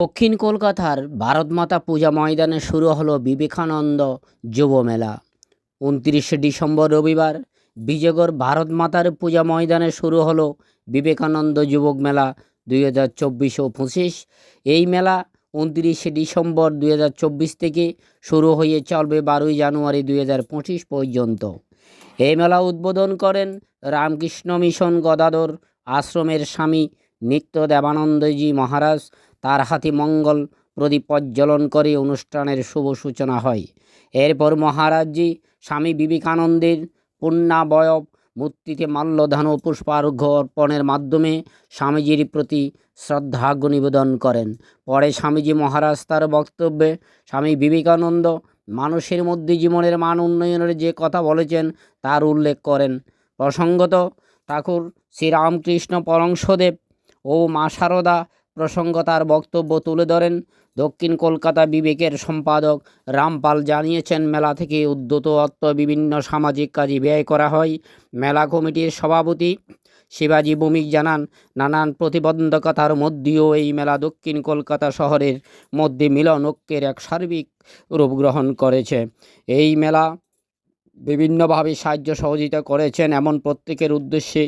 দক্ষিণ কলকাতার ভারতমাতা পূজা ময়দানে শুরু হলো বিবেকানন্দ যুব মেলা। 29শে ডিসেম্বর রবিবার বিজয়গড় ভারতমাতার পূজা ময়দানে শুরু হলো বিবেকানন্দ যুবক মেলা 2024-25। এই মেলা 29শে ডিসেম্বর 2024 থেকে শুরু হয়ে চলবে 12ই জানুয়ারি 2025 পর্যন্ত। এই মেলা উদ্বোধন করেন রামকৃষ্ণ মিশন গদাধর আশ্রমের স্বামী নিত্য দেবানন্দজি মহারাজ। তার হাতে মঙ্গল প্রদীপ প্রজ্বলন করে অনুষ্ঠানের শুভ সূচনা হয়। এরপর মহারাজজি স্বামী বিবেকানন্দের পূর্ণাবয়ব মূর্তিতে মাল্যদান ও পুষ্পার্ঘ্য অর্পণের মাধ্যমে স্বামীজির প্রতি শ্রদ্ধার্ঘ্য নিবেদন করেন। পরে স্বামীজি মহারাজ তার বক্তব্যে স্বামী বিবেকানন্দ মানুষের মধ্যে জীবনের মান উন্নয়নের যে কথা বলেছেন তার উল্লেখ করেন। প্রসঙ্গত ঠাকুর শ্রীরামকৃষ্ণ পরমহংসদেব ও মা শারদা প্রসঙ্গ তার বক্তব্য তুলে ধরেন। দক্ষিণ কলকাতা বিবেকের সম্পাদক রামপাল জানিয়েছেন, মেলা থেকে উদ্যত অর্থ বিভিন্ন সামাজিক কাজে ব্যয় করা হয়। মেলা কমিটির সভাপতি শিবাজি ভৌমিক জানান, নানান প্রতিবন্ধকতার মধ্যেও এই মেলা দক্ষিণ কলকাতা শহরের মধ্যে মিলন ঐক্যের এক সার্বিক রূপ গ্রহণ করেছে। এই মেলা বিভিন্নভাবে সাহায্য সহযোগিতা করেছেন এমন প্রত্যেকের উদ্দেশ্যে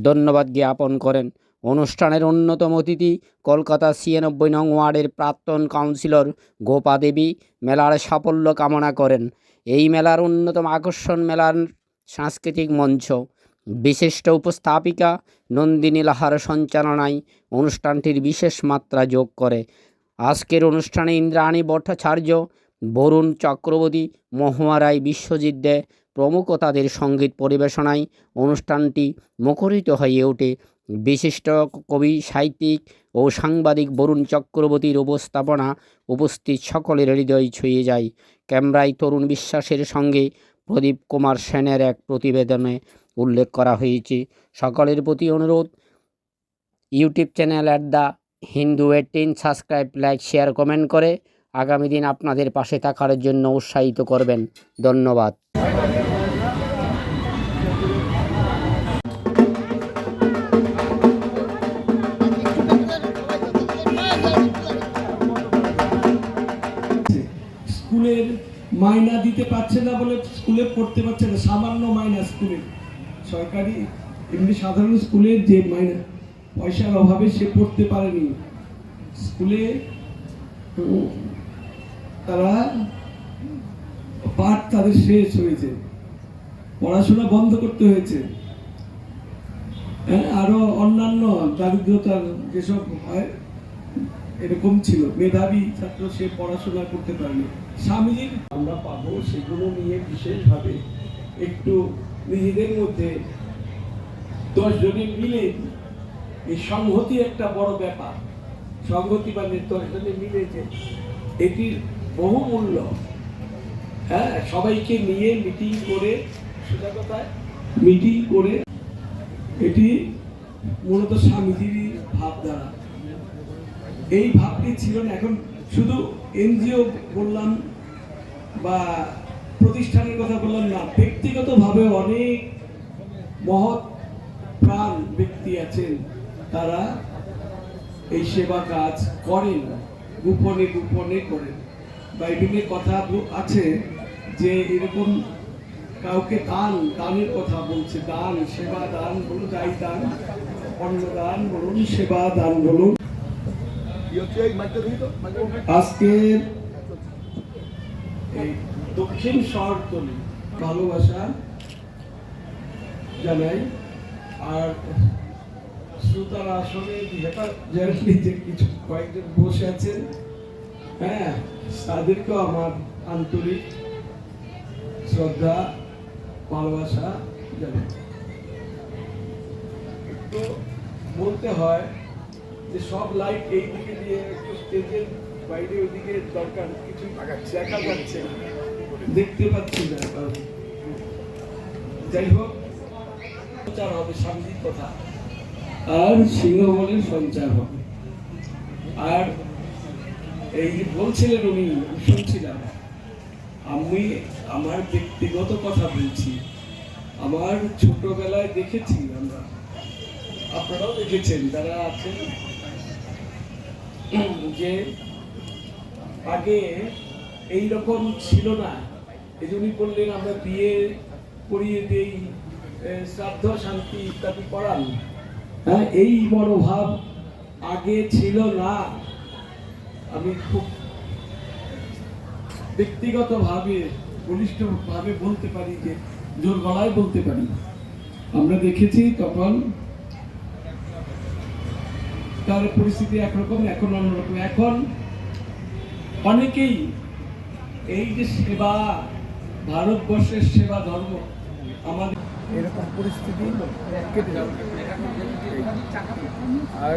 ধন্যবাদ জ্ঞাপন করেন। অনুষ্ঠানের অন্যতম অতিথি কলকাতা 96 নং ওয়ার্ডের প্রাক্তন কাউন্সিলর গোপা দেবী মেলার সাফল্য কামনা করেন। এই মেলার অন্যতম আকর্ষণ মেলার সাংস্কৃতিক মঞ্চ। বিশিষ্ট উপস্থাপিকা নন্দিনী লাহার সঞ্চালনায় অনুষ্ঠানটির বিশেষ মাত্রা যোগ করে। আজকের অনুষ্ঠানে ইন্দ্রাণী ভট্টাচার্য, বরুণ চক্রবর্তী, মহুয়া রায়, বিশ্বজিৎ দে প্রমুখ তাদের সঙ্গীত পরিবেশনায় অনুষ্ঠানটি মুখরিত হয়ে ওঠে। বিশিষ্ট কবি, সাহিত্যিক ও সাংবাদিক বরুণ চক্রবর্তীর উপস্থাপনা উপস্থিত সকলের হৃদয় ছুঁয়ে যায়। ক্যামেরায় তরুণ বিশ্বাসের সঙ্গে প্রদীপ কুমার সেনের এক প্রতিবেদনে উল্লেখ করা হয়েছে। সকলের প্রতি অনুরোধ, YouTube channel the Hindu 18 subscribe, like, share, comment করে আগামী দিন আপনাদের পাশে থাকার জন্য উৎসাহিত করবেন। ধন্যবাদ। স্কুলের মাইনা দিতে পারছে না বলে স্কুলে পড়তে পারছে না, সামান্য মাইনা স্কুলে, সরকারি এমনি সাধারণ স্কুলের যে মাইনা পয়সার অভাবে সে পড়তে পারেনি। স্কুলে তারা পাঠ তাদের শেষ হয়েছে, পড়াশোনা বন্ধ করতে হয়েছে। আরো অন্যান্য দারিদ্রতার যেসব হয় এরকম ছিল, মেধাবী ছাত্র সে পড়াশোনা করতে পারেনি। স্বামীজির আমরা পাবো সেগুলো নিয়ে বিশেষভাবে একটু নিজেদের মধ্যে 10 জনে মিলে, এই সংহতি একটা বড় ব্যাপার, সংহতি মানে 10 জনে মিলে যে এটির বহু মূল্য। হ্যাঁ, সবাইকে নিয়ে মিটিং করে, সোজা কথায় মিটিং করে, এটি মূলত স্বামীজির ভাবধারা। এই ভাবটি ছিল না। এখন শুধু এনজিও বললাম বা প্রতিষ্ঠানের কথা বললাম না, ব্যক্তিগতভাবে অনেক মহৎ প্রাণ ব্যক্তি আছেন, তারা এই সেবা কাজ করেন, গোপনে গোপনে করেন। বাইবেলে কথা আছে যে এরকম কাউকে দানের কথা বলছে, দান, সেবা দান বলুন, যাই দান, অন্নদান বলুন, সেবা দান বলুন। আজকের এই দক্ষিণ শহরতলি ভালোবাসা জানাই। আর শ্রোতারা আসলে যে কিছু কয়েকজন বসে আছেন, হ্যাঁ, তাদেরকেও আমার আন্তরিক শ্রদ্ধা ভালোবাসা জানাই। একটু বলতে হয় যে সব লাইট এই দিকে দিয়ে একটু স্টেজের বাইরে ওইদিকে দরকার, কিছু দেখা যাচ্ছে, দেখতে পাচ্ছি না। যাই হোক, সঞ্চার হবে স্বামীজির কথা, আর সিংহবলের সঞ্চার হবে। আর এই যে বলছিলেন উনি, শুনছিলাম, আমি আমার ব্যক্তিগত কথা বলছি, আমার ছোটবেলায় দেখেছি, আমরা, আপনারাও দেখেছেন যারা আছেন, যে আগে এই রকম ছিল না, এই জন্যই বললেন আমরা বিয়ে করিয়ে দেই, শ্রাদ্ধ শান্তি ইত্যাদি করান। হ্যাঁ, এই মনোভাব আগে ছিল না। আমি খুব ব্যক্তিগতভাবে বলিষ্ঠভাবে বলতে পারি, যে জোর গলায় বলতে পারি, আমরা দেখেছি তখন তার পরিস্থিতি একরকম, এখন অন্যরকম। এখন অনেকেই এই যে সেবা, ভারতবর্ষের সেবা ধর্ম, আমাদের এরকম পরিস্থিতি কেটে যাবে। আর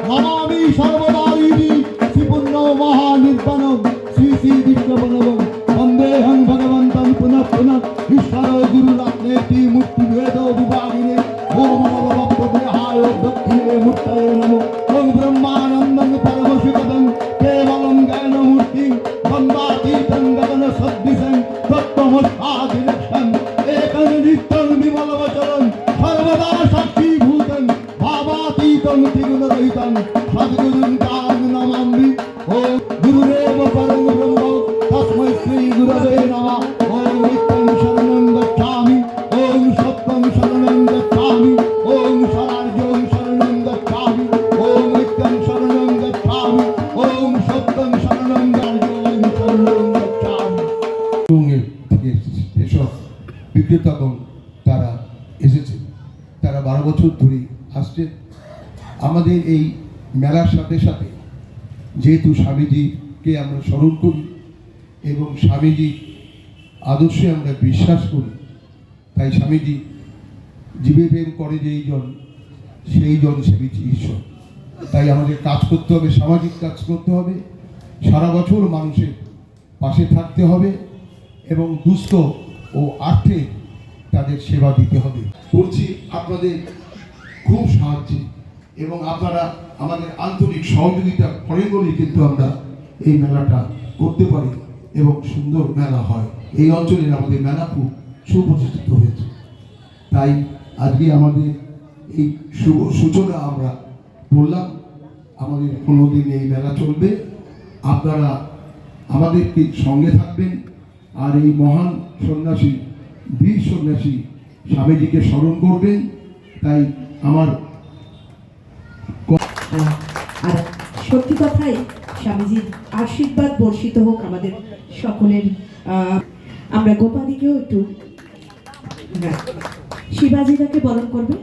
নমামি সর্বদারিণী শ্রীপুণ্য মহানির্বাণম শ্রী শ্রী বিশ্ববনবম বন্দেহং ভগবন্तं পুনঃ পুনঃ ঈশ্বর গুরুরত্নেতি মূর্তিভেদ বিভাগিনে ওম নমঃ দক্ষিণে মূর্তয়ে নমঃ ওম ব্রহ্মানন্দং পরমশিবদং কেবলং জ্ঞানমূর্তিং বন্দাতীতং গগন সদৃশং তত্ত্বমস্যাদিলক্ষণ একং নিত্যং বিমলবচরং সর্বদা সাক্ষীভূতং ভাবাতীতং ত্রিগুণরহিতং সদ্গুরুং তাং নমামি। ওম গুরুরেব পরং ব্রহ্ম তস্मै শ্রী গুরবে নমঃ। ওম নিত্যং শরণং গচ্ছামি, ওম সত্যং শরণং গচ্ছামি, ওম শরণার্যং শরণং গচ্ছামি, ওম নিত্যং শরণং গচ্ছামি, ওম সত্যং শরণং শরণং গচ্ছামি। থেকে এসব বিক্রেতাগণ তারা এসেছেন, তারা 12 বছর ধরে আসছে। আমাদের এই মেলার সাথে সাথে যেহেতু স্বামীজিকে আমরা স্মরণ করি এবং স্বামীজি আদর্শে আমরা বিশ্বাস করি, তাই স্বামীজি জীবে প্রেম করে যেই জন সেই জন সেবিছে ঈশ্বর। তাই আমাদের কাজ করতে হবে, সামাজিক কাজ করতে হবে, সারা বছর মানুষের পাশে থাকতে হবে এবং দুস্থ ও আর্থে তাদের সেবা দিতে হবে। করছি আপনাদের খুব সাহায্যে এবং আপনারা আমাদের আন্তরিক সহযোগিতা করেন বলেই কিন্তু আমরা এই মেলাটা করতে পারি এবং সুন্দর মেলা হয়। এই অঞ্চলের আমাদের মেলা খুব সুপ্রতিষ্ঠিত হয়েছে। তাই আজকে আমাদের এই শুভ সূচনা আমরা বললাম। আমাদের 15 দিন এই মেলা চলবে, আপনারা আমাদেরকে সঙ্গে থাকবেন আর এই মহান সন্ন্যাসী, বীর সন্ন্যাসী স্বামীজিকে স্মরণ করবেন। তাই আমার আর সত্যি কথাই স্বামীজির আশীর্বাদ বর্ষিত হোক আমাদের সকলের। আমরা গোপাদিকেও একটু শিবাজিদাকে বরণ করবে,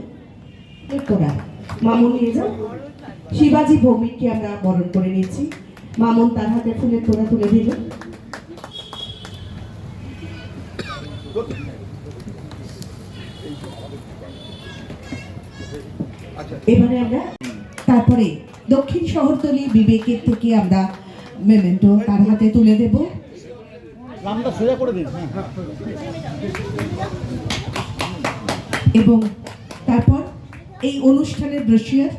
তোরা মামুন নিয়ে যাও। শিবাজি ভৌমিককে আমরা বরণ করে নিচ্ছি। মামুন তার হাতে ফুলের তোড়া তুলে দিল। এবারে আমরা তারপরে দক্ষিণ শহরতলি বিবেকের থেকে আমরা মেমেন্টো তার হাতে তুলে দেব। এবং তারপর এই অনুষ্ঠানের ব্রোশিয়ার।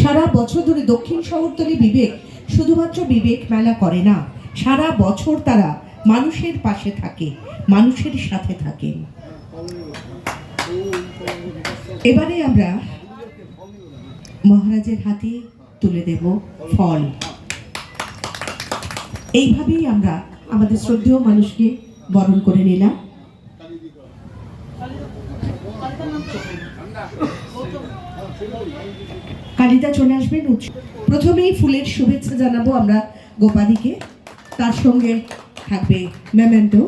সারা বছর ধরে দক্ষিণ শহরতলি বিবেক শুধুমাত্র বিবেক মেলা করে না, সারা বছর তারা মানুষের পাশে থাকে, মানুষের সাথে থাকে। এবারে আমরা মহারাজের হাতে তুলে দেব ফল। এইভাবেই আমরা আমাদের শ্রদ্ধেয় মানুষকে বরণ করে নিলাম। কালিদা চলে আসবেন। প্রথমেই ফুলের শুভেচ্ছা জানাবো আমরা গোপাদিকে, তার সঙ্গে থাকবে মেমেন্টো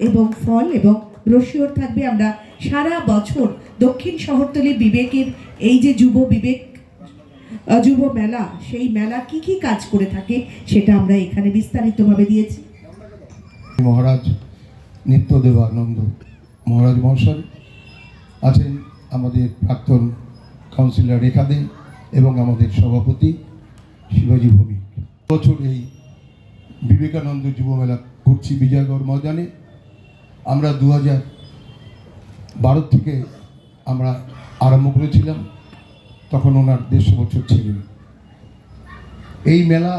এবং ফল এবং ব্রোশিওর থাকবে। আমরা সারা বছর দক্ষিণ শহরতলি বিবেকের এই যে যুব বিবেক যুব মেলা, সেই মেলা কি কি কাজ করে থাকে সেটা আমরা এখানে বিস্তারিতভাবে দিয়েছি। মহারাজ নিত্যদেবানন্দ মহারাজ মহাশয় আছেন, আমাদের প্রাক্তন কাউন্সিলর রেখা দে এবং আমাদের সভাপতি শিবাজি ভৌমিক। বছর এই বিবেকানন্দ যুব মেলা করছি বিজয়গড় ময়দানে। আমরা 2012 থেকে আমরা আরম্ভ করেছিলাম, তখন ওনার 150 বছর ছিলেন। এই মেলা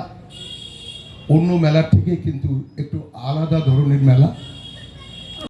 অন্য মেলার থেকে কিন্তু একটু আলাদা ধরনের মেলা।